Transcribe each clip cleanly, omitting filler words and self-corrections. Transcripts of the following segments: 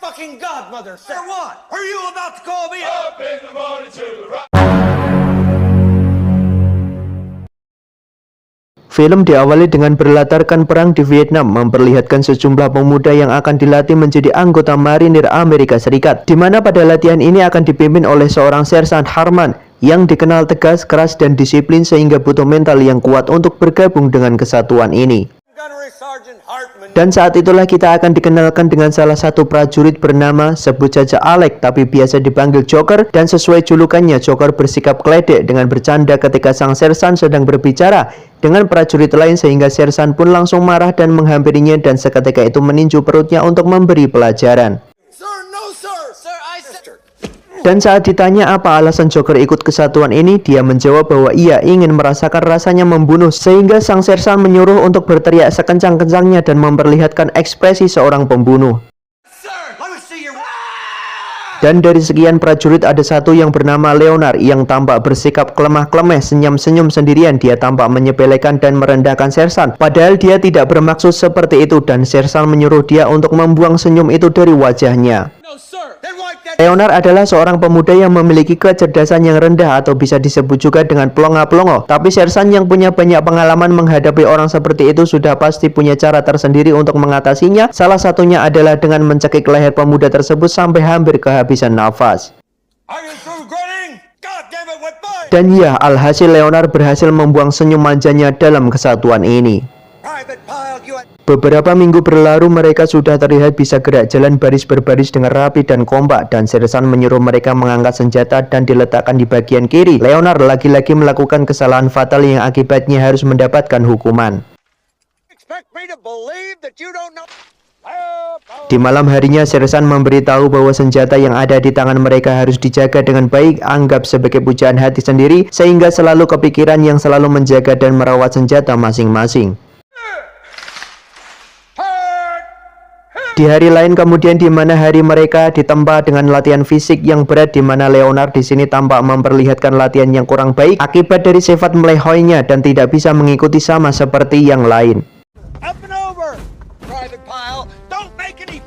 fucking godmother, sir. For what? Are you about to call me up in the morning to the rock? Film diawali dengan berlatarkan perang di Vietnam, memperlihatkan sejumlah pemuda yang akan dilatih menjadi anggota marinir Amerika Serikat, di mana pada latihan ini akan dipimpin oleh seorang Sersan Harman yang dikenal tegas, keras, dan disiplin sehingga butuh mental yang kuat untuk bergabung dengan kesatuan ini. Dan saat itulah kita akan dikenalkan dengan salah satu prajurit bernama, sebut saja Alex, tapi biasa dipanggil Joker, dan sesuai julukannya, Joker bersikap keledek dengan bercanda ketika sang Sersan sedang berbicara dengan prajurit lain sehingga Sersan pun langsung marah dan menghampirinya dan seketika itu meninju perutnya untuk memberi pelajaran. Dan saat ditanya apa alasan Joker ikut kesatuan ini, dia menjawab bahwa ia ingin merasakan rasanya membunuh, sehingga sang Sersan menyuruh untuk berteriak sekencang-kencangnya dan memperlihatkan ekspresi seorang pembunuh. Dan dari sekian prajurit ada satu yang bernama Leonard yang tampak bersikap kelemah-kelemeh, senyum-senyum sendirian. Dia tampak menyepelekan dan merendahkan Sersan, padahal dia tidak bermaksud seperti itu, dan Sersan menyuruh dia untuk membuang senyum itu dari wajahnya. Leonard adalah seorang pemuda yang memiliki kecerdasan yang rendah atau bisa disebut juga dengan pelongo-pelongo. Tapi Sersan yang punya banyak pengalaman menghadapi orang seperti itu sudah pasti punya cara tersendiri untuk mengatasinya. Salah satunya adalah dengan mencekik leher pemuda tersebut sampai hampir kehabisan nafas. Dan ya, alhasil Leonard berhasil membuang senyum manjanya dalam kesatuan ini. Beberapa minggu berlalu, mereka sudah terlihat bisa gerak jalan baris berbaris dengan rapi dan kompak, dan Sersan menyuruh mereka mengangkat senjata dan diletakkan di bagian kiri. Leonard lagi-lagi melakukan kesalahan fatal yang akibatnya harus mendapatkan hukuman. Di malam harinya, Sersan memberitahu bahwa senjata yang ada di tangan mereka harus dijaga dengan baik, anggap sebagai pujaan hati sendiri, sehingga selalu kepikiran yang selalu menjaga dan merawat senjata masing-masing. Di hari lain kemudian, di mana hari mereka ditempa dengan latihan fisik yang berat, di mana Leonard di sini tampak memperlihatkan latihan yang kurang baik akibat dari sifat melehoinya dan tidak bisa mengikuti sama seperti yang lain.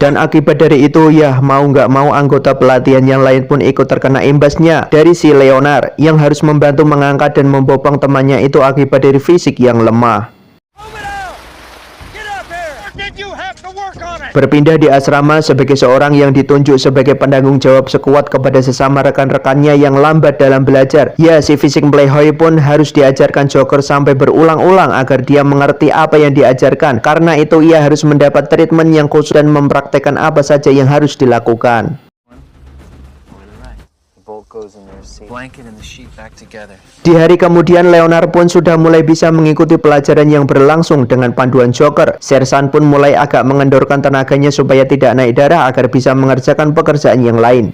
Dan akibat dari itu, ya mau nggak mau anggota pelatihan yang lain pun ikut terkena imbasnya dari si Leonard yang harus membantu mengangkat dan membopong temannya itu akibat dari fisik yang lemah. Berpindah di asrama sebagai seorang yang ditunjuk sebagai penanggung jawab sekuat kepada sesama rekan-rekannya yang lambat dalam belajar. Ya, si fisik melehoi pun harus diajarkan Joker sampai berulang-ulang agar dia mengerti apa yang diajarkan. Karena itu ia harus mendapat treatment yang khusus dan mempraktekkan apa saja yang harus dilakukan. Di hari kemudian, Leonard pun sudah mulai bisa mengikuti pelajaran yang berlangsung dengan panduan Joker. Sersan pun mulai agak mengendorkan tenaganya supaya tidak naik darah agar bisa mengerjakan pekerjaan yang lain.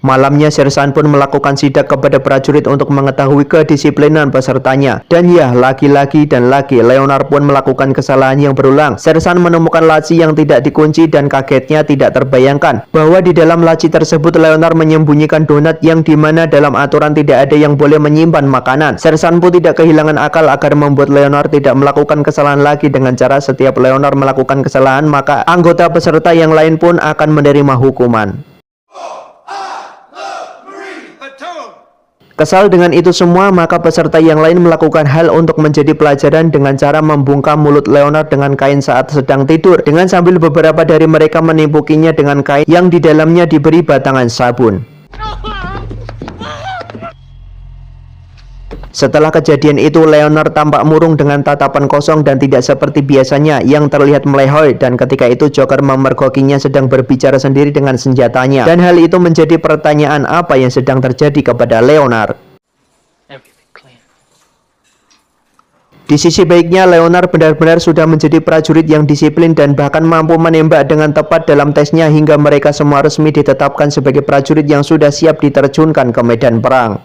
Malamnya, Sersan pun melakukan sidak kepada prajurit untuk mengetahui kedisiplinan pesertanya. Dan ya, lagi-lagi dan lagi Leonard pun melakukan kesalahan yang berulang. Sersan menemukan laci yang tidak dikunci dan kagetnya tidak terbayangkan bahwa di dalam laci tersebut Leonard menyembunyikan donat yang dimana dalam aturan tidak ada yang boleh menyimpan makanan. Sersan pun tidak kehilangan akal agar membuat Leonard tidak melakukan kesalahan lagi dengan cara setiap Leonard melakukan kesalahan maka anggota peserta yang lain pun akan menerima hukuman. Kesal dengan itu semua, maka peserta yang lain melakukan hal untuk menjadi pelajaran dengan cara membungkam mulut Leonard dengan kain saat sedang tidur, dengan sambil beberapa dari mereka menimpukinya dengan kain yang di dalamnya diberi batangan sabun. Setelah kejadian itu, Leonard tampak murung dengan tatapan kosong dan tidak seperti biasanya yang terlihat melehoi, dan ketika itu Joker memergokinya sedang berbicara sendiri dengan senjatanya. Dan hal itu menjadi pertanyaan apa yang sedang terjadi kepada Leonard. Di sisi baiknya, Leonard benar-benar sudah menjadi prajurit yang disiplin dan bahkan mampu menembak dengan tepat dalam tesnya hingga mereka semua resmi ditetapkan sebagai prajurit yang sudah siap diterjunkan ke medan perang.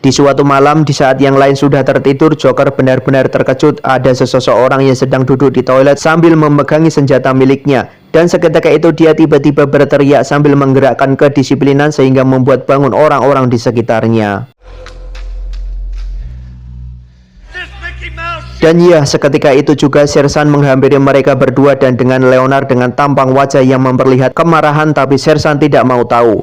Di suatu malam, di saat yang lain sudah tertidur, Joker benar-benar terkejut. Ada seseorang yang sedang duduk di toilet sambil memegangi senjata miliknya. Dan seketika itu dia tiba-tiba berteriak sambil menggerakkan kedisiplinan sehingga membuat bangun orang-orang di sekitarnya. Dan ya, seketika itu juga Sersan menghampiri mereka berdua dan dengan Leonard dengan tampang wajah yang memperlihatkan kemarahan, tapi Sersan tidak mau tahu.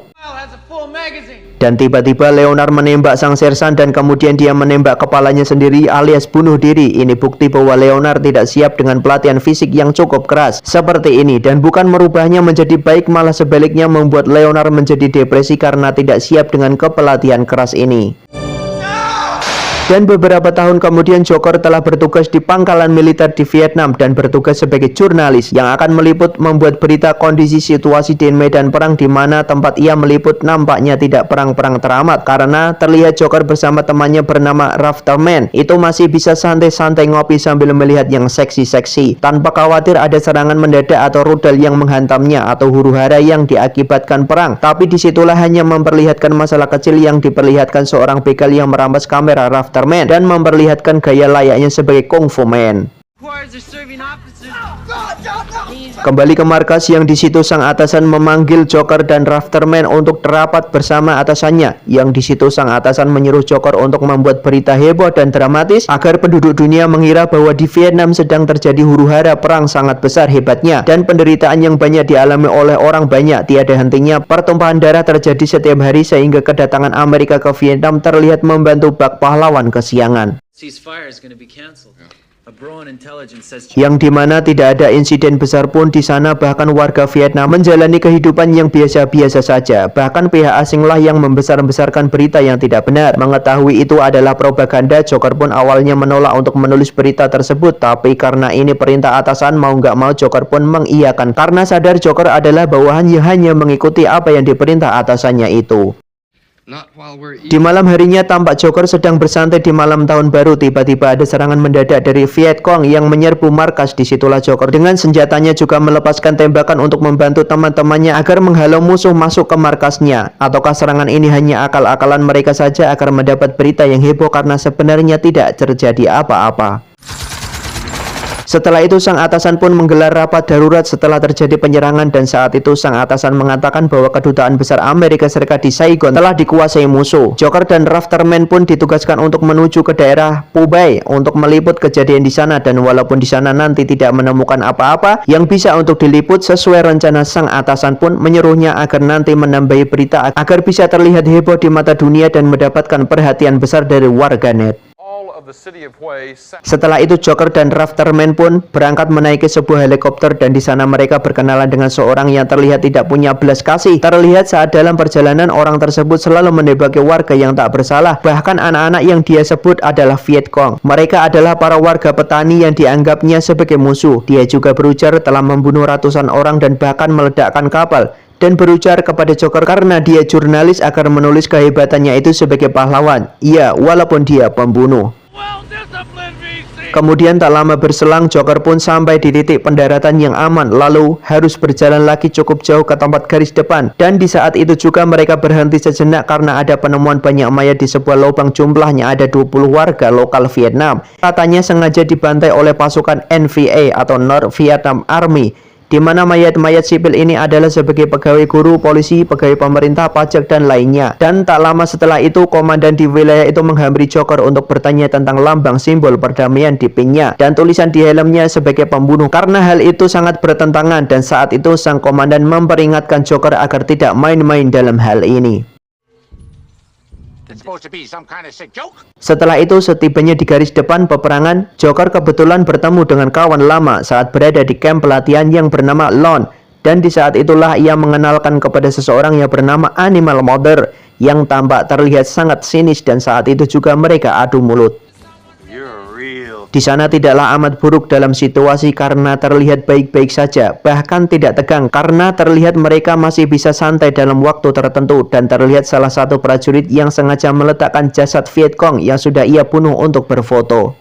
Dan tiba-tiba Leonard menembak sang Sersan dan kemudian dia menembak kepalanya sendiri alias bunuh diri. Ini bukti bahwa Leonard tidak siap dengan pelatihan fisik yang cukup keras seperti ini, dan bukan merubahnya menjadi baik, malah sebaliknya membuat Leonard menjadi depresi karena tidak siap dengan kepelatihan keras ini. Dan beberapa tahun kemudian Joker telah bertugas di pangkalan militer di Vietnam dan bertugas sebagai jurnalis yang akan meliput membuat berita kondisi situasi di medan perang, di mana tempat ia meliput nampaknya tidak perang-perang teramat karena terlihat Joker bersama temannya bernama Rafterman itu masih bisa santai-santai ngopi sambil melihat yang seksi-seksi tanpa khawatir ada serangan mendadak atau rudal yang menghantamnya atau huru-hara yang diakibatkan perang. Tapi disitulah hanya memperlihatkan masalah kecil yang diperlihatkan seorang begal yang merampas kamera Rafterman dan memperlihatkan gaya layaknya sebagai kungfu man. Kembali ke markas, yang di situ sang atasan memanggil Joker dan Rafterman untuk rapat bersama atasannya. Yang di situ sang atasan menyuruh Joker untuk membuat berita heboh dan dramatis agar penduduk dunia mengira bahwa di Vietnam sedang terjadi huru-hara perang sangat besar hebatnya dan penderitaan yang banyak dialami oleh orang banyak tiada hentinya. Pertumpahan darah terjadi setiap hari sehingga kedatangan Amerika ke Vietnam terlihat membantu bak pahlawan kesiangan. Yang dimana tidak ada insiden besar pun di sana, bahkan warga Vietnam menjalani kehidupan yang biasa-biasa saja. Bahkan pihak asinglah yang membesar-besarkan berita yang tidak benar. Mengetahui itu adalah propaganda, Joker pun awalnya menolak untuk menulis berita tersebut, tapi karena ini perintah atasan, mau nggak mau Joker pun mengiyakan karena sadar Joker adalah bawahannya hanya mengikuti apa yang diperintah atasannya itu. Di malam harinya tampak Joker sedang bersantai di malam tahun baru. Tiba-tiba ada serangan mendadak dari Viet Cong yang menyerbu markas. Disitulah Joker dengan senjatanya juga melepaskan tembakan untuk membantu teman-temannya agar menghalau musuh masuk ke markasnya. Ataukah serangan ini hanya akal-akalan mereka saja agar mendapat berita yang heboh karena sebenarnya tidak terjadi apa-apa. Setelah itu sang atasan pun menggelar rapat darurat setelah terjadi penyerangan, dan saat itu sang atasan mengatakan bahwa kedutaan besar Amerika Serikat di Saigon telah dikuasai musuh. Joker dan Rafterman pun ditugaskan untuk menuju ke daerah Phu Bai untuk meliput kejadian di sana, dan walaupun di sana nanti tidak menemukan apa-apa yang bisa untuk diliput sesuai rencana, sang atasan pun menyuruhnya agar nanti menambahi berita agar bisa terlihat heboh di mata dunia dan mendapatkan perhatian besar dari warganet. Setelah itu Joker dan Rafterman pun berangkat menaiki sebuah helikopter, dan di sana mereka berkenalan dengan seorang yang terlihat tidak punya belas kasih. Terlihat saat dalam perjalanan orang tersebut selalu menembaki warga yang tak bersalah, bahkan anak-anak yang dia sebut adalah Viet Cong. Mereka adalah para warga petani yang dianggapnya sebagai musuh. Dia juga berujar telah membunuh ratusan orang dan bahkan meledakkan kapal, dan berujar kepada Joker karena dia jurnalis agar menulis kehebatannya itu sebagai pahlawan. Iya, walaupun dia pembunuh. Kemudian tak lama berselang Joker pun sampai di titik pendaratan yang aman, lalu harus berjalan lagi cukup jauh ke tempat garis depan. Dan di saat itu juga mereka berhenti sejenak karena ada penemuan banyak mayat di sebuah lubang. Jumlahnya ada 20 warga lokal Vietnam. Katanya sengaja dibantai oleh pasukan NVA atau North Vietnam Army, di mana mayat-mayat sipil ini adalah sebagai pegawai guru, polisi, pegawai pemerintah, pajak, dan lainnya. Dan tak lama setelah itu, komandan di wilayah itu menghampiri Joker untuk bertanya tentang lambang simbol perdamaian di pinnya dan tulisan di helmnya sebagai pembunuh. Karena hal itu sangat bertentangan, dan saat itu sang komandan memperingatkan Joker agar tidak main-main dalam hal ini. Setelah itu, setibanya di garis depan peperangan, Joker kebetulan bertemu dengan kawan lama saat berada di kamp pelatihan yang bernama Lon. Dan di saat itulah ia mengenalkan kepada seseorang yang bernama Animal Mother yang tampak terlihat sangat sinis, dan saat itu juga mereka adu mulut. Di sana tidaklah amat buruk dalam situasi karena terlihat baik-baik saja, bahkan tidak tegang karena terlihat mereka masih bisa santai dalam waktu tertentu, dan terlihat salah satu prajurit yang sengaja meletakkan jasad Viet Cong yang sudah ia bunuh untuk berfoto.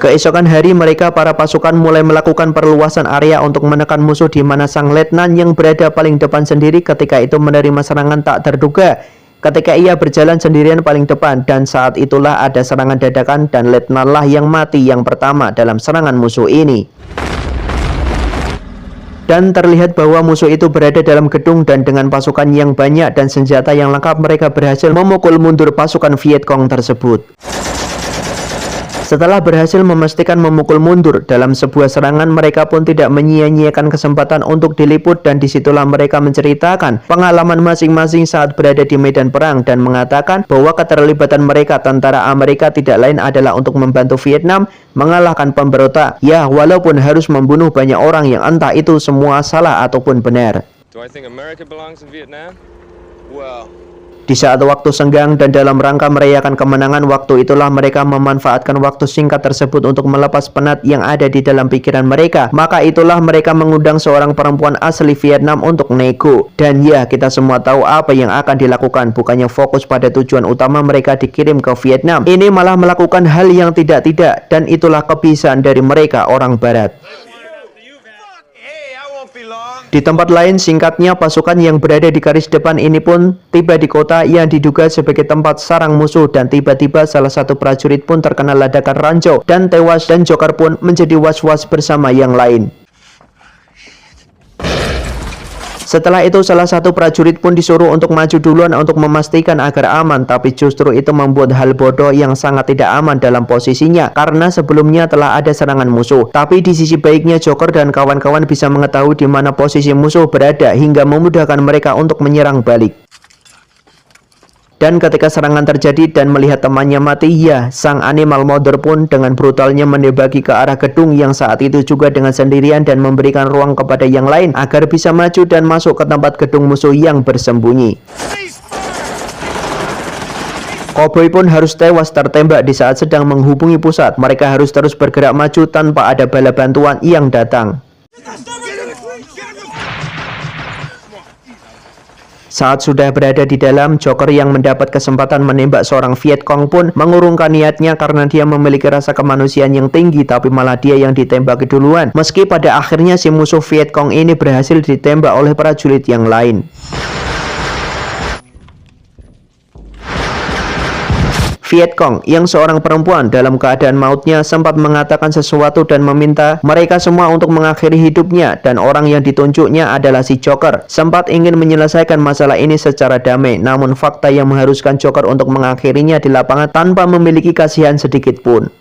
Keesokan hari mereka para pasukan mulai melakukan perluasan area untuk menekan musuh, di mana sang letnan yang berada paling depan sendiri ketika itu menerima serangan tak terduga ketika ia berjalan sendirian paling depan, dan saat itulah ada serangan dadakan dan letnanlah yang mati yang pertama dalam serangan musuh ini. Dan terlihat bahwa musuh itu berada dalam gedung, dan dengan pasukan yang banyak dan senjata yang lengkap mereka berhasil memukul mundur pasukan Viet Cong tersebut. Setelah berhasil memastikan memukul mundur dalam sebuah serangan, mereka pun tidak menyia-nyiakan kesempatan untuk diliput, dan disitulah mereka menceritakan pengalaman masing-masing saat berada di medan perang dan mengatakan bahwa keterlibatan mereka tentara Amerika tidak lain adalah untuk membantu Vietnam mengalahkan pemberontak. Ya, walaupun harus membunuh banyak orang yang entah itu semua salah ataupun benar. Do I think America belongs in Vietnam? Well, Di saat waktu senggang dan dalam rangka merayakan kemenangan, waktu itulah mereka memanfaatkan waktu singkat tersebut untuk melepas penat yang ada di dalam pikiran mereka. Maka itulah mereka mengundang seorang perempuan asli Vietnam untuk nego. Dan ya, kita semua tahu apa yang akan dilakukan. Bukannya fokus pada tujuan utama mereka dikirim ke Vietnam, ini malah melakukan hal yang tidak-tidak. Dan itulah kebiasaan dari mereka orang barat. Hey, I won't be long. Di tempat lain, singkatnya, pasukan yang berada di garis depan ini pun tiba di kota yang diduga sebagai tempat sarang musuh, dan tiba-tiba salah satu prajurit pun terkena ledakan ranjau dan tewas, dan Joker pun menjadi was-was bersama yang lain. Setelah itu salah satu prajurit pun disuruh untuk maju duluan untuk memastikan agar aman, tapi justru itu membuat hal bodoh yang sangat tidak aman dalam posisinya, karena sebelumnya telah ada serangan musuh. Tapi di sisi baiknya, Joker dan kawan-kawan bisa mengetahui di mana posisi musuh berada hingga memudahkan mereka untuk menyerang balik. Dan ketika serangan terjadi dan melihat temannya mati, ya, sang animal mother pun dengan brutalnya menembaki ke arah gedung yang saat itu juga dengan sendirian, dan memberikan ruang kepada yang lain agar bisa maju dan masuk ke tempat gedung musuh yang bersembunyi. Cowboy pun harus tewas tertembak di saat sedang menghubungi pusat. Mereka harus terus bergerak maju tanpa ada bala bantuan yang datang. Saat sudah berada di dalam, Joker yang mendapat kesempatan menembak seorang Viet Cong pun mengurungkan niatnya karena dia memiliki rasa kemanusiaan yang tinggi, tapi malah dia yang ditembak duluan. Meski pada akhirnya si musuh Viet Cong ini berhasil ditembak oleh prajurit yang lain. Viet Cong yang seorang perempuan dalam keadaan mautnya sempat mengatakan sesuatu dan meminta mereka semua untuk mengakhiri hidupnya, dan orang yang ditunjuknya adalah si Joker. Sempat ingin menyelesaikan masalah ini secara damai, namun fakta yang mengharuskan Joker untuk mengakhirinya di lapangan tanpa memiliki kasihan sedikit pun.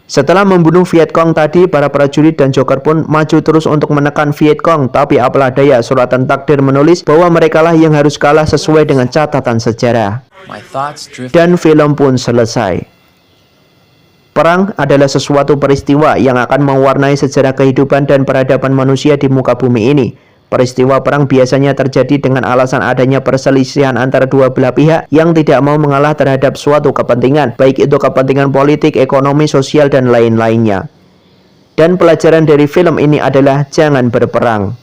Setelah membunuh Viet Cong tadi, para prajurit dan Joker pun maju terus untuk menekan Viet Cong, tapi apalah daya, suratan takdir menulis bahwa merekalah yang harus kalah sesuai dengan catatan sejarah. Dan film pun selesai. Perang adalah sesuatu peristiwa yang akan mewarnai sejarah kehidupan dan peradaban manusia di muka bumi ini. Peristiwa perang biasanya terjadi dengan alasan adanya perselisihan antara dua belah pihak yang tidak mau mengalah terhadap suatu kepentingan, baik itu kepentingan politik, ekonomi, sosial, dan lain-lainnya. Dan pelajaran dari film ini adalah jangan berperang.